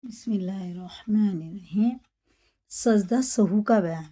بسم اللہ الرحمن الرحیم۔ سجدہ سہو کا بیان،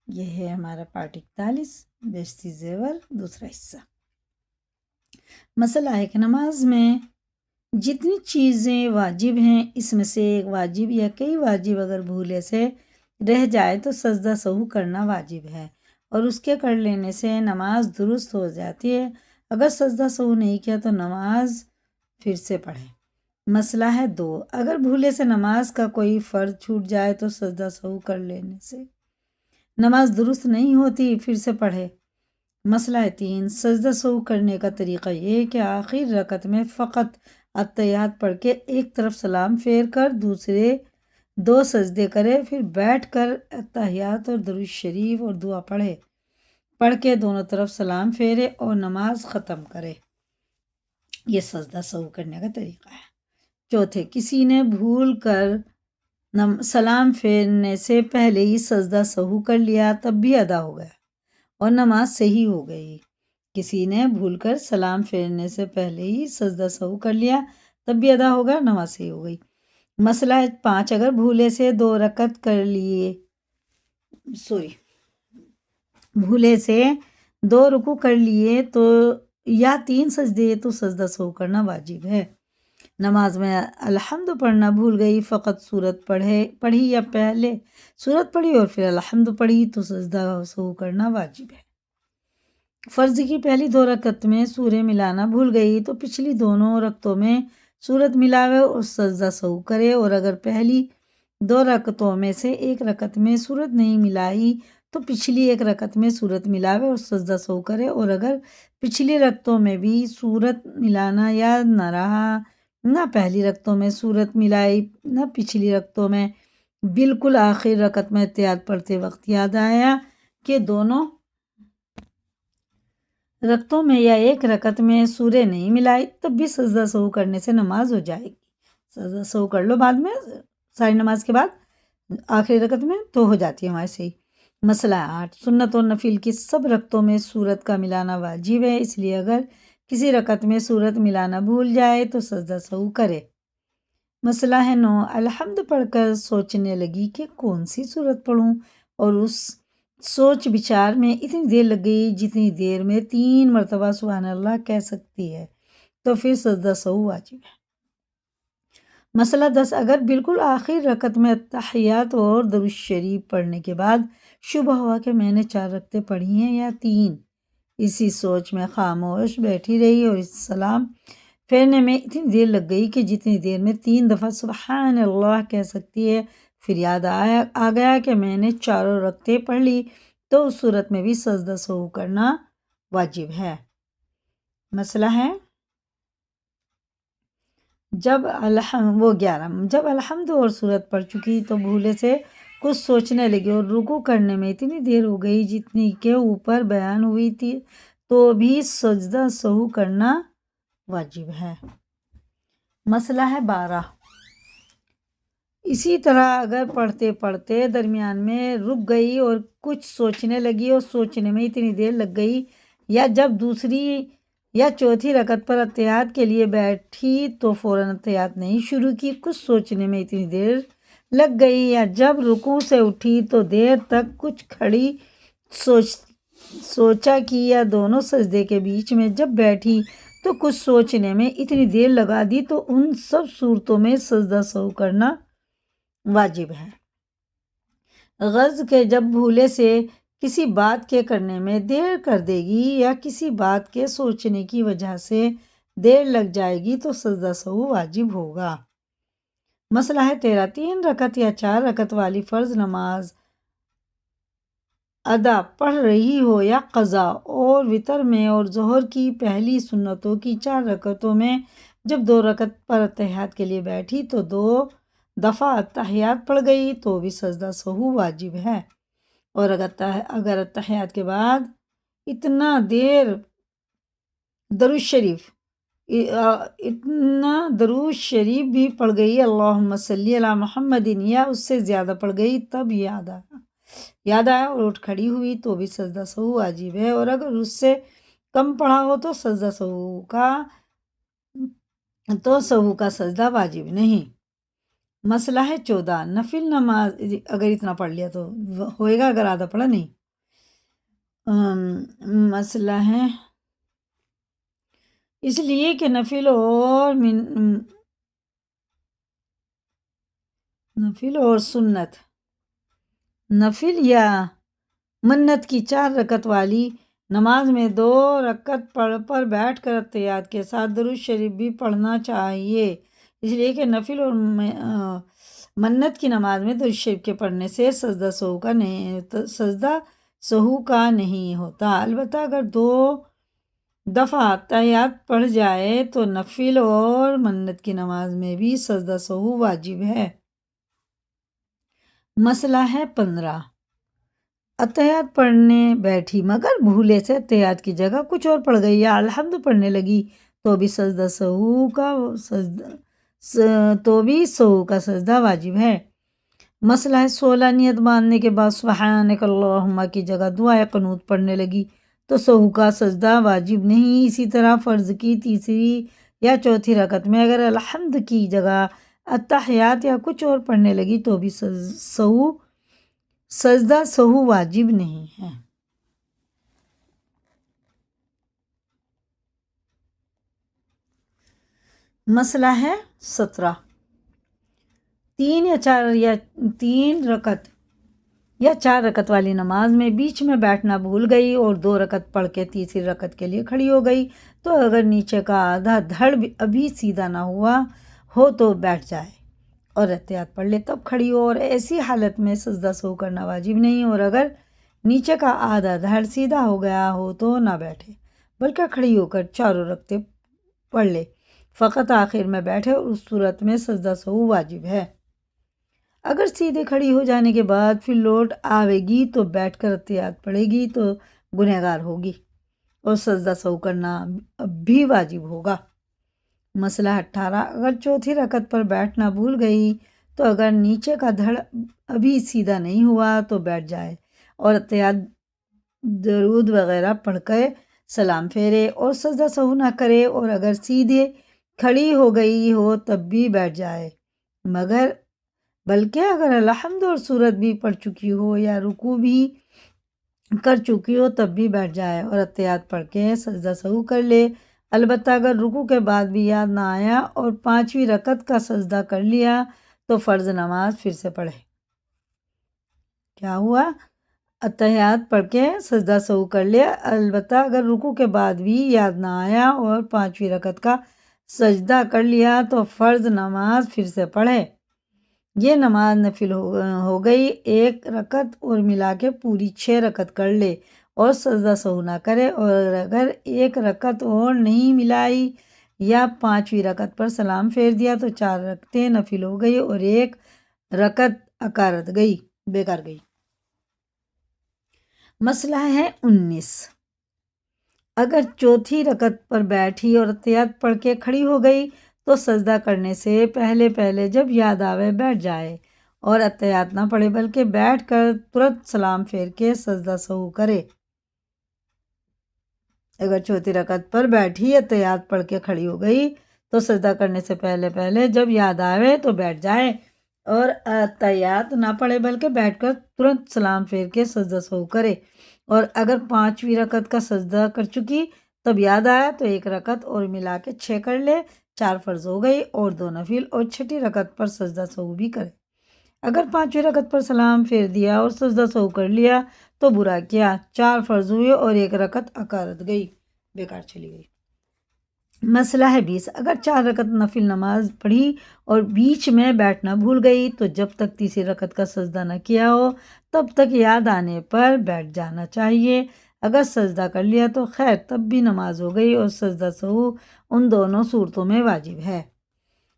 یہ ہے ہمارا پارٹ 41، بیشتی زیور، دوسرا حصہ۔ مسئلہ ہے کہ نماز میں جتنی چیزیں واجب ہیں اس میں سے ایک واجب یا کئی واجب اگر بھولے سے رہ جائے تو سجدہ سہو کرنا واجب ہے، اور اس کے کر لینے سے نماز درست ہو جاتی ہے۔ اگر سجدہ سہو نہیں کیا تو نماز پھر سے پڑھے۔ مسئلہ ہے 2، اگر بھولے سے نماز کا کوئی فرض چھوٹ جائے تو سجدہ سہو کر لینے سے نماز درست نہیں ہوتی، پھر سے پڑھے۔ مسئلہ ہے 3، سجدہ سہو کرنے کا طریقہ یہ ہے کہ آخر رکعت میں فقط اتحیات پڑھ کے ایک طرف سلام پھیر کر دوسرے 2 سجدے کرے، پھر بیٹھ کر اتحیات اور درود شریف اور دعا پڑھ کے دونوں طرف سلام پھیرے اور نماز ختم کرے۔ یہ سجدہ سہو کرنے کا طریقہ ہے۔ چوتھے، کسی نے بھول کر سلام پھیرنے سے پہلے ہی سجدہ سہو کر لیا تب بھی ادا ہو گیا اور نماز صحیح ہو گئی۔ کسی نے بھول کر سلام پھیرنے سے پہلے ہی سجدہ سہو کر لیا تب بھی ادا ہو گیا، نماز صحیح ہو گئی۔ مسئلہ 5، اگر بھولے سے 2 رکعت کر لیے بھولے سے 2 رکوع کر لیے تو یا 3 سجدے تو سجدہ سہو کرنا واجب ہے۔ نماز میں الحمد پڑھنا بھول گئی، فقط سورت پڑھی یا پہلے سورت پڑھی اور پھر الحمد پڑھی تو سجدہ سہو کرنا واجب ہے۔ فرض کی پہلی 2 رکعت میں سورہ ملانا بھول گئی تو پچھلی دونوں رکعتوں میں سورت ملاوے اور سجدہ سہو کرے، اور اگر پہلی 2 رکعتوں میں سے ایک رکعت میں سورت نہیں ملائی تو پچھلی ایک رکعت میں سورت ملاوے اور سجدہ سہو کرے، اور اگر پچھلی رکعتوں میں بھی سورت ملانا یاد نہ رہا، نہ پہلی رکعتوں میں سورت ملائی نہ پچھلی رکعتوں میں، بالکل آخر رکعت میں اتحیات پڑھتے وقت یاد آیا کہ دونوں رکعتوں میں یا ایک رکعت میں سورہ نہیں ملائی، تب بھی سجدہ سہو کرنے سے نماز ہو جائے گی۔ سجدہ سہو کر لو بعد میں، ساری نماز کے بعد آخری رکعت میں، تو ہو جاتی ہے ہمارے صحیح۔ مسئلہ 8، سنت اور نفل کی سب رکعتوں میں سورت کا ملانا واجب ہے، اس لیے اگر کسی رکعت میں سورت ملانا بھول جائے تو سجدہ سہو کرے۔ مسئلہ ہے 9، الحمد پڑھ کر سوچنے لگی کہ کون سی سورت پڑھوں، اور اس سوچ بچار میں اتنی دیر لگ گئی جتنی دیر میں 3 مرتبہ سبحان اللہ کہہ سکتی ہے، تو پھر سجدہ سہو واجب ہے۔ مسئلہ 10، اگر بالکل آخر رکعت میں تحیات اور درود شریف پڑھنے کے بعد شبہ ہوا کہ میں نے 4 رکعتیں پڑھی ہیں یا 3، اسی سوچ میں خاموش بیٹھی رہی اور اس سلام پھیرنے میں اتنی دیر لگ گئی کہ جتنی دیر میں 3 دفعہ سبحان اللہ کہہ سکتی ہے، پھر یاد آ گیا کہ میں نے 4 رکعتیں پڑھ لی، تو اس صورت میں بھی سجدہ سہو کرنا واجب ہے۔ مسئلہ ہے جب الحمد اور سورت پڑھ چکی تو بھولے سے کچھ سوچنے لگی اور رکوع کرنے میں اتنی دیر ہو گئی جتنی کہ اوپر بیان ہوئی تھی، تو بھی سجدہ سہو کرنا واجب ہے۔ مسئلہ ہے 12، اسی طرح اگر پڑھتے پڑھتے درمیان میں رک گئی اور کچھ سوچنے لگی اور سوچنے میں اتنی دیر لگ گئی، یا جب دوسری یا چوتھی رکعت پر اتحیات کے لیے بیٹھی تو فوراً اتحیات نہیں شروع کی، کچھ سوچنے میں اتنی دیر لگ گئی، یا جب رکوع سے اٹھی تو دیر تک کچھ کھڑی سوچا کی، یا دونوں سجدے کے بیچ میں جب بیٹھی تو کچھ سوچنے میں اتنی دیر لگا دی، تو ان سب صورتوں میں سجدہ سہو کرنا واجب ہے۔ غرض کہ جب بھولے سے کسی بات کے کرنے میں دیر کر دے گی یا کسی بات کے سوچنے کی وجہ سے دیر لگ جائے گی تو سجدہ سہو واجب ہوگا۔ مسئلہ ہے 13، 3 رکعت یا 4 رکعت والی فرض نماز ادا پڑھ رہی ہو یا قضا، اور وتر میں اور ظہر کی پہلی سنتوں کی 4 رکعتوں میں جب 2 رکعت پر اتحیات کے لیے بیٹھی تو 2 دفعہ اتحیات پڑھ گئی تو بھی سجدہ سہو واجب ہے، اور اگر اتحیات کے بعد اتنا درود شریف بھی پڑھ گئی، اللہم صلی علی محمد، یا اس سے زیادہ پڑھ گئی، تب یاد آیا اور اٹھ کھڑی ہوئی تو بھی سجدہ سہو واجب ہے، اور اگر اس سے کم پڑھا ہو تو سجدہ سہو کا سجدہ واجب نہیں۔ مسئلہ ہے 14، نفل نماز اگر اتنا پڑھ لیا تو ہوئے گا، اگر آدھا پڑھا نہیں۔ مسئلہ ہے اس لیے کہ نفل اور سنت، نفل یا منت کی 4 رکعت والی نماز میں 2 رکعت پڑھ پر بیٹھ کر اتحیات کے ساتھ درود شریف بھی پڑھنا چاہیے، اس لیے کہ نفل اور منت کی نماز میں درود شریف کے پڑھنے سے سجدہ سہو کا نہیں ہوتا۔ البتہ اگر 2 دفعہ اتحیات پڑھ جائے تو نفل اور منت کی نماز میں بھی سجدہ سہو واجب ہے۔ مسئلہ ہے 15، اتحیات پڑھنے بیٹھی مگر بھولے سے اتحیات کی جگہ کچھ اور پڑھ گئی یا الحمد پڑھنے لگی تو بھی سہو کا سجدہ واجب ہے۔ مسئلہ ہے 16، نیت باندھنے کے بعد سبحانک اللہم کی جگہ دعائے قنوت پڑھنے لگی تو سہو کا سجدہ واجب نہیں۔ اسی طرح فرض کی 3 یا 4 رکعت میں اگر الحمد کی جگہ اتحیات یا کچھ اور پڑھنے لگی تو بھی سجدہ سہو واجب نہیں ہے۔ مسئلہ ہے 17، 3 رکعت یا 4 رکعت والی نماز میں بیچ میں بیٹھنا بھول گئی اور 2 رکعت پڑھ کے تیسری رکعت کے لیے کھڑی ہو گئی تو اگر نیچے کا آدھا دھڑ ابھی سیدھا نہ ہوا ہو تو بیٹھ جائے اور احتیاط پڑھ لے، تب کھڑی ہو، اور ایسی حالت میں سجدہ سہو کرنا واجب نہیں، اور اگر نیچے کا آدھا دھڑ سیدھا ہو گیا ہو تو نہ بیٹھے بلکہ کھڑی ہو کر 4 رکعتیں پڑھ لے، فقط آخر میں بیٹھے، اور اس صورت میں سجدہ سہو واجب ہے۔ اگر سیدھے کھڑی ہو جانے کے بعد پھر لوٹ آوے گی تو بیٹھ کر احتیاط پڑھے گی تو گنہگار ہوگی اور سجدہ سہو کرنا بھی واجب ہوگا۔ مسئلہ 18، اگر 4 رکعت پر بیٹھنا بھول گئی تو اگر نیچے کا دھڑ ابھی سیدھا نہیں ہوا تو بیٹھ جائے اور احتیاط درود وغیرہ پڑھ کے سلام پھیرے اور سجدہ سہو نہ کرے، اور اگر سیدھے کھڑی ہو گئی ہو تب بھی بیٹھ جائے، بلکہ اگر الحمد اور سورت بھی پڑھ چکی ہو یا رکوع بھی کر چکی ہو تب بھی بیٹھ جائے اور احتیاط پڑھ کے سجدہ سہو کر لے۔ البتہ اگر رکوع کے بعد بھی یاد نہ آیا اور 5ویں رکعت کا سجدہ کر لیا تو فرض نماز پھر سے پڑھے۔ کیا ہوا؟ اتحیات پڑھ کے سجدہ سہو کر لے، البتہ اگر رکوع کے بعد بھی یاد نہ آیا اور 5ویں رکعت کا سجدہ کر لیا تو فرض نماز پھر سے پڑھے۔ یہ نماز نفل ہو گئی، 1 رکعت اور ملا کے پوری 6 رکعت کر لے اور سجدہ سہو نہ کرے، اور اگر 1 رکعت اور نہیں ملائی یا 5ویں رکعت پر سلام پھیر دیا تو 4 رکعتیں نفل ہو گئی اور 1 رکعت بیکار گئی۔ مسئلہ ہے 19، اگر 4تھی رکعت پر بیٹھی اور احتیاط پڑھ کے کھڑی ہو گئی تو سجدہ کرنے سے پہلے جب یاد آوے بیٹھ جائے اور احتیاط نہ پڑھے بلکہ بیٹھ کر ترنت سلام پھیر کے سجدہ سہو کرے۔ اگر 4تھی رکعت پر بیٹھی احتیاط پڑھ کے کھڑی ہو گئی تو سجدہ کرنے سے پہلے جب یاد آوے تو بیٹھ جائے اور احتیاط نہ پڑھے بلکہ بیٹھ کر ترنت سلام پھیر کے سجدہ سہو کرے، اور اگر 5ویں رکعت کا سجدہ کر چکی تب یاد آیا تو 1 رکعت اور ملا کے 6 کر لے، 4 فرض ہو گئی اور 2 نفل، اور 6ٹھی رکعت پر سجدہ سہو بھی کرے۔ اگر 5ویں رکعت پر سلام پھیر دیا اور سجدہ سہو کر لیا تو برا کیا، 4 فرض ہوئے اور 1 رکعت عقارت گئی، بیکار چلی گئی۔ مسئلہ ہے 20، اگر 4 رکعت نفل نماز پڑھی اور بیچ میں بیٹھنا بھول گئی تو جب تک تیسری رکعت کا سجدہ نہ کیا ہو تب تک یاد آنے پر بیٹھ جانا چاہیے، اگر سجدہ کر لیا تو خیر، تب بھی نماز ہو گئی اور سجدہ سہو ان دونوں صورتوں میں واجب ہے۔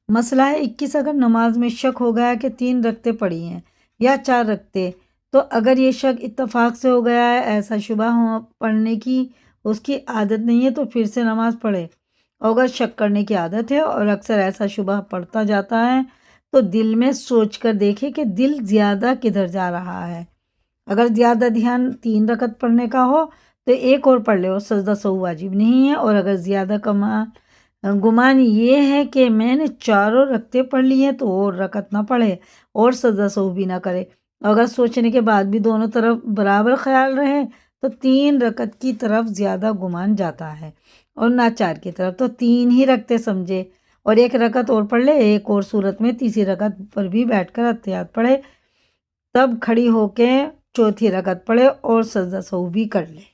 مسئلہ ہے 21، اگر نماز میں شک ہو گیا کہ 3 رکعتیں پڑھی ہیں یا 4 رکعتیں، تو اگر یہ شک اتفاق سے ہو گیا ہے، ایسا شبہ پڑھنے کی اس کی عادت نہیں ہے تو پھر سے نماز پڑھے، اور اگر شک کرنے کی عادت ہے اور اکثر ایسا شبہ پڑتا جاتا ہے تو دل میں سوچ کر دیکھے کہ دل زیادہ کدھر جا رہا ہے، اگر زیادہ دھیان 3 رکعت پڑھنے کا ہو تو 1 اور پڑھ لے اور سجدہ سہو واجب نہیں ہے، اور اگر زیادہ گمان یہ ہے کہ میں نے چاروں رکعتیں پڑھ لی ہیں تو اور رکعت نہ پڑھے اور سجدہ سہو بھی نہ کرے۔ اگر سوچنے کے بعد بھی دونوں طرف برابر خیال رہے تو 3 رکعت کی طرف زیادہ گمان جاتا ہے، اور ناچار کی طرف تو 3 ہی رکعتیں سمجھے اور 1 رکعت اور پڑھ لے۔ ایک اور صورت میں تیسری رکعت پر بھی بیٹھ کر اتحیات پڑھے، تب کھڑی ہو کے چوتھی رکعت پڑھے اور سجدہ سہو بھی کر لے۔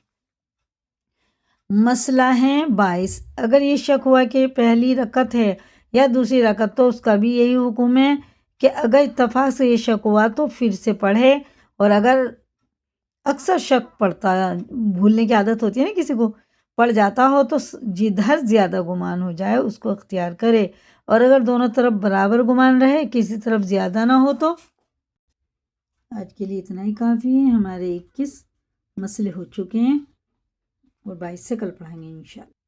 مسئلہ ہے 22۔ اگر یہ شک ہوا کہ پہلی رکعت ہے یا دوسری رکعت تو اس کا بھی یہی حکم ہے کہ اگر اتفاق سے یہ شک ہوا تو پھر سے پڑھے، اور اگر اکثر شک پڑتا، بھولنے کی عادت ہوتی ہے نا کسی کو، پڑ جاتا ہو تو جدھر زیادہ گمان ہو جائے اس کو اختیار کرے، اور اگر دونوں طرف برابر گمان رہے کسی طرف زیادہ نہ ہو تو۔ آج کے لیے اتنا ہی کافی ہے۔ ہمارے 21 مسئلے ہو چکے ہیں اور 22 سے کل پڑھیں گے انشاءاللہ۔